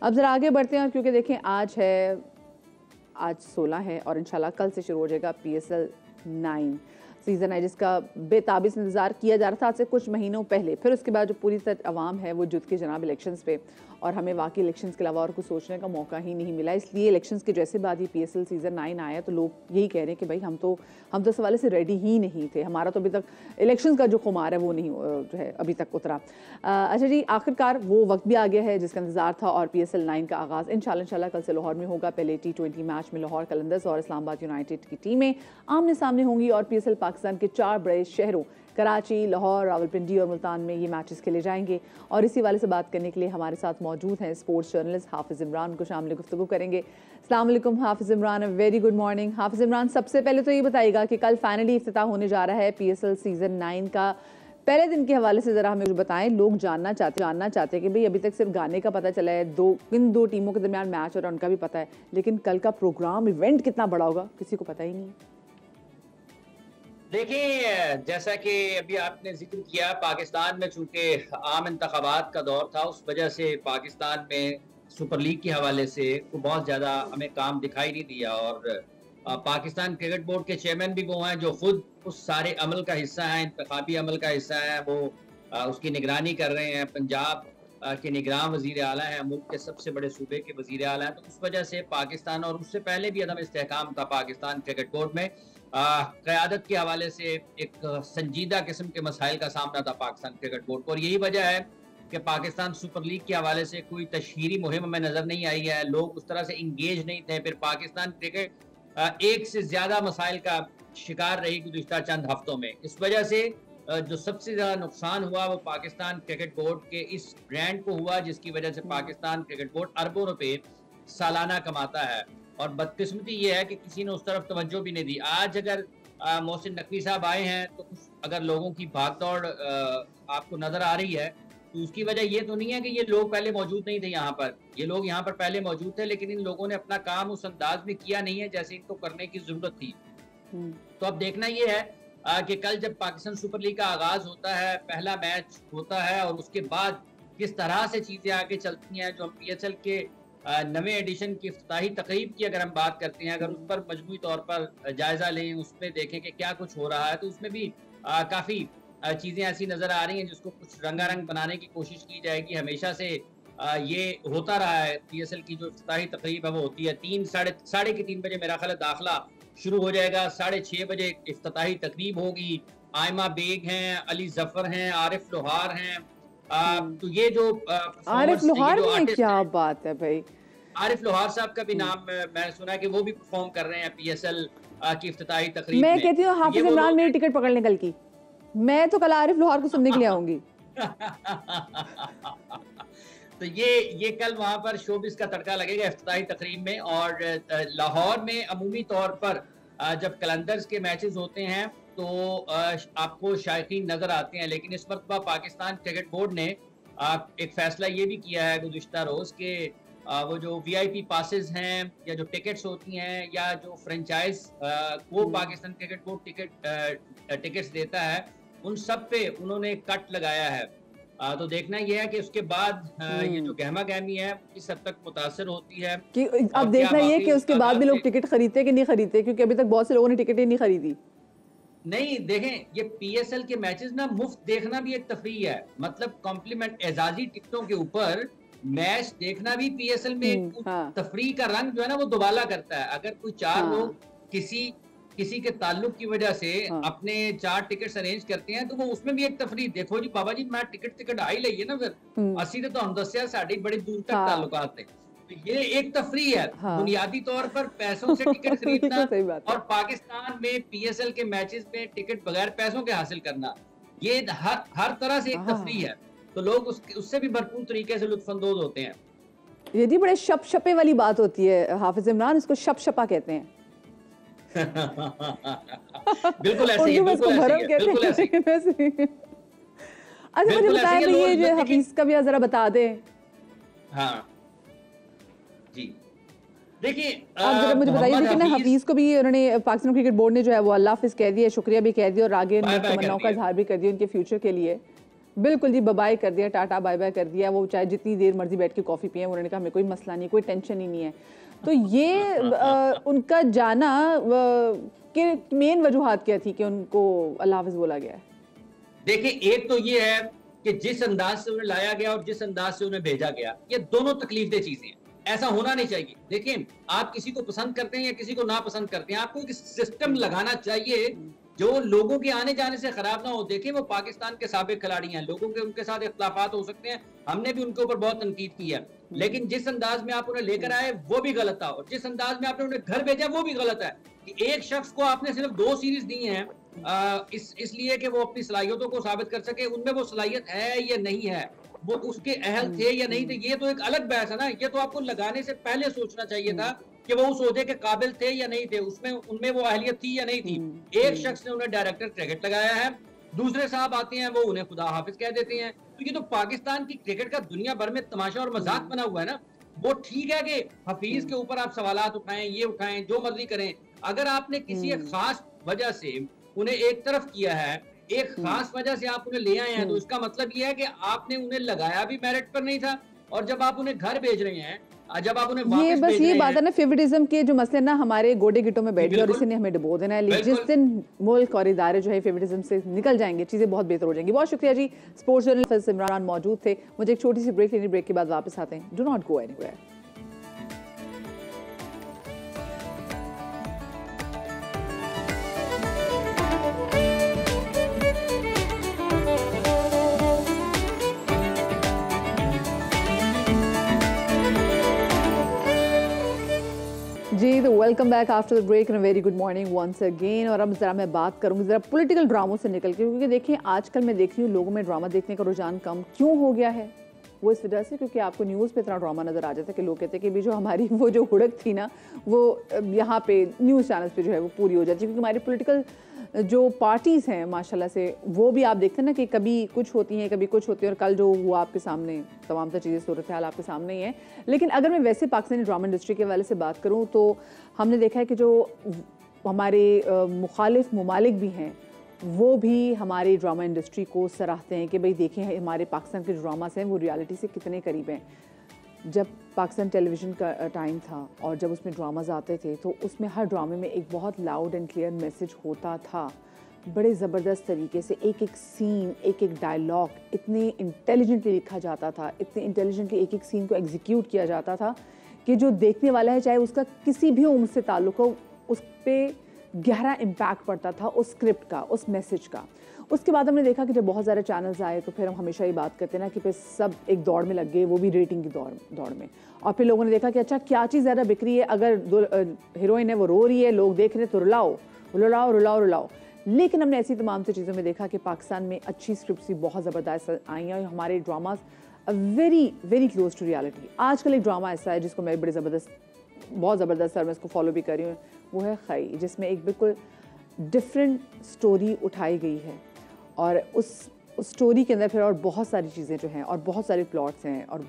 अब ज़रा आगे बढ़ते हैं, क्योंकि देखें आज 16 है और इंशाल्लाह कल से शुरू हो जाएगा PSL 9 सीज़न है, जिसका बेताबिस इंतज़ार किया जा रहा था आज से कुछ महीनों पहले। फिर उसके बाद जो पूरी तरह अवाम है वो जुट के जनाब इलेक्शंस पे, और हमें वाकई इलेक्शंस के अलावा और कुछ सोचने का मौका ही नहीं मिला। इसलिए इलेक्शंस के जैसे बाद ये PSL सीज़न 9 आया तो लोग यही कह रहे हैं कि भाई हम तो इस हवाले से रेडी ही नहीं थे, हमारा तो अभी तक इलेक्शंस का जो खुमार है वो नहीं जो है अभी तक उतरा। अच्छा जी, आखिरकार वो वक्त भी आ गया है जिसका इंतजार था और PSL 9 का आगाज़ इंशाल्लाह कल से लाहौर में होगा। पहले T20 मैच में लाहौर कलंदर्स और इस्लामाबाद यूनाइटेड की टीमें आमने सामने होंगी और PSL पाकिस्तान के 4 बड़े शहरों कराची, लाहौर, रावलपिंडी और मुल्तान में ये मैचेस खेले जाएंगे। और इसी वाले से बात करने के लिए हमारे साथ मौजूद हैं स्पोर्ट्स जर्नलिस्ट हाफिज़ इमरान, को शामिल गुफ्तगू करेंगे। अस्सलाम वालेकुम हाफिज़ इमरान, वेरी गुड मॉर्निंग। हाफिज़ इमरान, सबसे पहले तो ये बताइएगा कि कल फाइनली इफ्तिताह होने जा रहा है PSL सीज़न 9 का, पहले दिन के हवाले से ज़रा हमें बताएं। लोग जानना चाहते हैं कि भाई अभी तक सिर्फ गाने का पता चला है, इन दो टीमों के दरमियान मैच और उनका भी पता है, लेकिन कल का प्रोग्राम इवेंट कितना बड़ा होगा किसी को पता ही नहीं है। देखिए, जैसा कि अभी आपने जिक्र किया, पाकिस्तान में चूंकि आम इंतखाबात का दौर था, उस वजह से पाकिस्तान में सुपर लीग के हवाले से बहुत ज़्यादा हमें काम दिखाई नहीं दिया। और पाकिस्तान क्रिकेट बोर्ड के चेयरमैन भी वो हैं जो खुद उस सारे अमल का हिस्सा हैं, इंतखाबी अमल का हिस्सा है। वो उसकी निगरानी कर रहे हैं। पंजाब के निगरान वज़ीर आला हैं, मुल्क के सबसे बड़े सूबे के वज़ीर आला हैं। तो उस वजह से पाकिस्तान, और उससे पहले भी अदम इस्तेहकाम था पाकिस्तान क्रिकेट बोर्ड में, क़यादत के हवाले से एक संजीदा किस्म के मसाइल का सामना था पाकिस्तान क्रिकेट बोर्ड को। और यही वजह है कि पाकिस्तान सुपर लीग के हवाले से कोई तशहीरी मुहिम हमें नज़र नहीं आई है, लोग उस तरह से इंगेज नहीं थे। फिर पाकिस्तान क्रिकेट एक से ज़्यादा मसाइल का शिकार रही गुज़िश्ता चंद हफ्तों में। इस वजह से जो सबसे ज़्यादा नुकसान हुआ वो पाकिस्तान क्रिकेट बोर्ड के इस ब्रांड को हुआ, जिसकी वजह से पाकिस्तान क्रिकेट बोर्ड अरबों रुपए सालाना कमाता है। और बदकिस्मती ये है कि किसी ने उस तरफ तवज्जो भी नहीं दी। आज अगर मोहसिन नकवी साहब आए हैं तो कुछ अगर लोगों की भागदौड़ आपको नजर आ रही है तो उसकी वजह ये तो नहीं है कि ये लोग पहले मौजूद नहीं थे यहाँ पर। ये लोग यहाँ पर पहले मौजूद थे, लेकिन इन लोगों ने अपना काम उस अंदाज में किया नहीं है जैसे इनको करने की जरूरत थी। तो अब देखना ये है कि कल जब पाकिस्तान सुपर लीग का आगाज होता है, पहला मैच होता है, और उसके बाद किस तरह से चीजें आगे चलती हैं। जो हम PSL के नवे एडिशन की इफ्तिताही तकरीब की अगर हम बात करते हैं, अगर उस पर मजमूई तौर पर जायजा लें, उसमें देखें कि क्या कुछ हो रहा है, तो उसमें भी काफी चीजें ऐसी नजर आ रही हैं जिसको कुछ रंगारंग बनाने की कोशिश की जाएगी। हमेशा से ये होता रहा है। PSL की जो इफ्तिताही तकरीब है वो होती है साढ़े 3 बजे मेरा ख्याल दाखिला शुरू हो जाएगा, 6:30 बजे इफ्तिताही तकरीब होगी। आयमा बेग हैं, अली जफर हैं, आरिफ लोहार हैं। तो ये जो आरिफ लोहार में क्या बात है भाई, आरिफ लोहार साहब का भी नाम मैंने सुना है कि वो भी परफॉर्म कर रहे हैं PSL की इफ्तिताही तकरीब में। मैं कहती हूँ हाफिज इमरान मेरी टिकट पकड़ लें कल की, मैं तो कल आरिफ लोहार को सुनने के लिए आऊंगी। तो ये कल वहां पर शोबिस का तड़का लगेगा इफ्तिताही तकरीब में। और लाहौर में अमूमी तौर पर जब कलंदर्स के मैचेस होते हैं तो आपको शायकीन नजर आते हैं, लेकिन इस वक्त पाकिस्तान क्रिकेट बोर्ड ने एक फैसला ये भी किया है गुज़िश्ता रोज के वो जो VIP पासेस हैं या जो टिकट्स होती हैं या जो फ्रेंचाइज को पाकिस्तान क्रिकेट बोर्ड टिकट्स देता है, उन सब पे उन्होंने कट लगाया है। तो देखना यह है कि उसके बाद ये जो गहमा गहमी है किस हद तक मुतासर होती है कि अब देखना ये कि उसके बाद भी लोग टिकट खरीदते कि नहीं खरीदते, क्योंकि अभी तक बहुत से लोगों ने टिकट ही नहीं खरीदी। नहीं, देखें, ये PSL के मैचेस ना मुफ्त देखना भी एक तफरीह है। मतलब कॉम्प्लीमेंट एजाजी टिकटों के ऊपर मैच देखना भी PSL में एक तफरीह का रंग जो है ना वो दुबाला करता है। अगर कोई 4 लोग किसी के ताल्लुक की वजह से अपने 4 टिकट्स अरेंज करते हैं तो वो उसमें भी एक तफरीह। देखो जी बाबा जी, मैं टिकट आ ही ली है ना, फिर असी तो हम दसिया साड़ी बड़ी दूर तक ताल्लुकात थे। तो ये एक तफरीह है। बुनियादी तौर पर पैसों से टिकट खरीदना और पाकिस्तान में PSL के मैचेस में टिकट बगैर पैसों के हासिल करना, ये हर तरह से एक तफरीह है। तो लोग उससे भी भरपूर तरीके से लुत्फानंदोज होते हैं। ये जी बड़े शपशपे वाली बात होती है हाफिज इमरान, इसको शपशपा कहते हैं। बिल्कुल ऐसे ही, बिल्कुल ऐसे ही। अच्छा मुझे बताएं, ये जो हफीज का भी जरा बता दें। हाँ जी, देखिए आप जरा मुझे बताइए, लेकिन हफीज को भी उन्होंने पाकिस्तान क्रिकेट बोर्ड ने जो है वो अल्लाह हाफिज कह दिया, शुक्रिया भी कह दिया और आगे तमन्नाओं का इजहार भी कर दिया उनके फ्यूचर के लिए। बिल्कुल जी, बाय कर दिया, टाटा बाय बाय कर दिया। वो चाहे जितनी देर मर्जी बैठ के कॉफ़ी पिए, उन्होंने कहा हमें कोई मसला नहीं, कोई टेंशन ही नहीं है। तो ये उनका जाना के मेन वजूहात क्या थी कि उनको अल्लाह हाफ़िज़ बोला गया है? देखिए, एक तो ये है कि जिस अंदाज से उन्हें लाया गया और जिस अंदाज से उन्हें भेजा गया, ये दोनों तकलीफदेह चीजें हैं। ऐसा होना नहीं चाहिए। देखिए, आप किसी को पसंद करते हैं या किसी को नापसंद करते हैं, आपको एक सिस्टम लगाना चाहिए जो लोगों के आने जाने से खराब ना हो। देखिए, वो पाकिस्तान के साबिक खिलाड़ी हैं, लोगों के उनके साथ इख्तिलाफात हो सकते हैं, हमने भी उनके ऊपर बहुत तनकीद की है, लेकिन जिस अंदाज में आप उन्हें लेकर आए वो भी गलत था, और जिस अंदाज में आपने उन्हें घर भेजा वो भी गलत है। कि एक शख्स को आपने सिर्फ 2 सीरीज दी हैं इसलिए कि वो अपनी सलाहियतों को साबित कर सके, उनमें वो सलाहियत है या नहीं है, वो उसके अहल थे या नहीं थे, ये तो एक अलग बहस है ना। ये तो आपको लगाने से पहले सोचना चाहिए था कि वो उस ओहदे के काबिल थे या नहीं थे, उसमें उनमें वो अहलियत थी या नहीं थी। एक शख्स ने उन्हें डायरेक्टर क्रिकेट लगाया है, दूसरे साहब आते हैं वो उन्हें खुदा हाफिज कह देते हैं। तो ये तो पाकिस्तान की क्रिकेट का दुनिया भर में तमाशा और मजाक बना हुआ है ना। वो ठीक है कि हफीज के ऊपर आप सवालात उठाएं, ये उठाएं, जो मर्जी करें। अगर आपने किसी एक खास वजह से उन्हें एक तरफ किया है, एक खास वजह से आप उन्हें ले आए हैं, तो इसका मतलब ये है कि आपने उन्हें लगाया भी मेरिट पर नहीं था, और जब आप उन्हें घर भेज रहे हैं, जब आप उन्हें वापस भेज रहे हैं, बात है ना, फेवरिटिज्म के जो मसले ना हमारे गोडे गिटों में बैठ गए और इसी ने हमें डुबो देना है। लेकिन जिस दिन मुल्क और इदारे जो है फेवरिटिज्म से निकल जाएंगे, चीजें बहुत बेहतर हो जाएंगी। बहुत शुक्रिया जी, स्पोर्ट्स जर्नलिस्ट इमरान मौजूद थे। मुझे एक छोटी सी ब्रेक लेनी, ब्रेक के बाद वापस आते हैं। Do not go anywhere. जी, तो welcome back after the break and very good morning once again. और अब ज़रा मैं बात करूँगी ज़रा पॉलिटिकल ड्रामों से निकल के, क्योंकि देखिए आजकल मैं देख रही हूँ लोगों में ड्रामा देखने का रुझान कम क्यों हो गया है। वो इस वजह से क्योंकि आपको न्यूज़ पे इतना ड्रामा नज़र आ जाता है कि लोग कहते हैं कि भी जो हमारी वो जो हुड़क थी ना, वो यहाँ पे न्यूज़ चैनल्स पे जो है वो पूरी हो जाती है। क्योंकि हमारी पॉलिटिकल जो पार्टीज़ हैं माशाल्लाह से, वो भी आप देखते हैं ना कि कभी कुछ होती हैं कभी कुछ होती है, और कल जो हुआ आपके सामने तमाम तर चीज़ें सूरत हाल आपके सामने ही है। लेकिन अगर मैं वैसे पाकिस्तानी ड्रामा इंडस्ट्री के हवाले से बात करूँ तो हमने देखा है कि जो हमारे मुखालिफ ममालिक भी हैं वो भी हमारी ड्रामा इंडस्ट्री को सराहते हैं कि भाई देखें हमारे पाकिस्तान के ड्रामास हैं वो रियलिटी से कितने करीब हैं। जब पाकिस्तान टेलीविज़न का टाइम था और जब उसमें ड्रामाज आते थे तो उसमें हर ड्रामे में एक बहुत लाउड एंड क्लियर मैसेज होता था। बड़े ज़बरदस्त तरीके से एक एक सीन, एक एक डायलॉग इतने इंटेलिजेंटली लिखा जाता था, इतने इंटेलिजेंटली एक एक सीन को एग्जीक्यूट किया जाता था कि जो देखने वाला है चाहे उसका किसी भी उम्र से ताल्लुक़ हो, उस पर गहरा इम्पैक्ट पड़ता था उस स्क्रिप्ट का, उस मैसेज का। उसके बाद हमने देखा कि जब बहुत सारे चैनल्स आए तो फिर हम हमेशा ही बात करते हैं ना कि फिर सब एक दौड़ में लग गए, वो भी रेटिंग की दौड़ में। और फिर लोगों ने देखा कि अच्छा क्या चीज़ ज़्यादा बिक रही है, अगर हीरोइन है वो रो रही है, लोग देख रहे हैं तो रुलाओ रुलाओ रुलाओ रुलाओ। लेकिन हमने ऐसी तमाम सी चीज़ों में देखा कि पाकिस्तान में अच्छी स्क्रिप्ट्स भी बहुत ज़बरदस्त आई हैं और हमारे dramas very very close to reality. आजकल एक ड्रामा ऐसा है जिसको मैं बहुत ज़बरदस्त और मैं इसको फॉलो भी कर रही हूँ, वो है खई, जिसमें एक बिल्कुल डिफरेंट स्टोरी उठाई गई है और उस स्टोरी के अंदर फिर और बहुत सारी चीज़ें जो हैं और बहुत सारे प्लॉट्स हैं और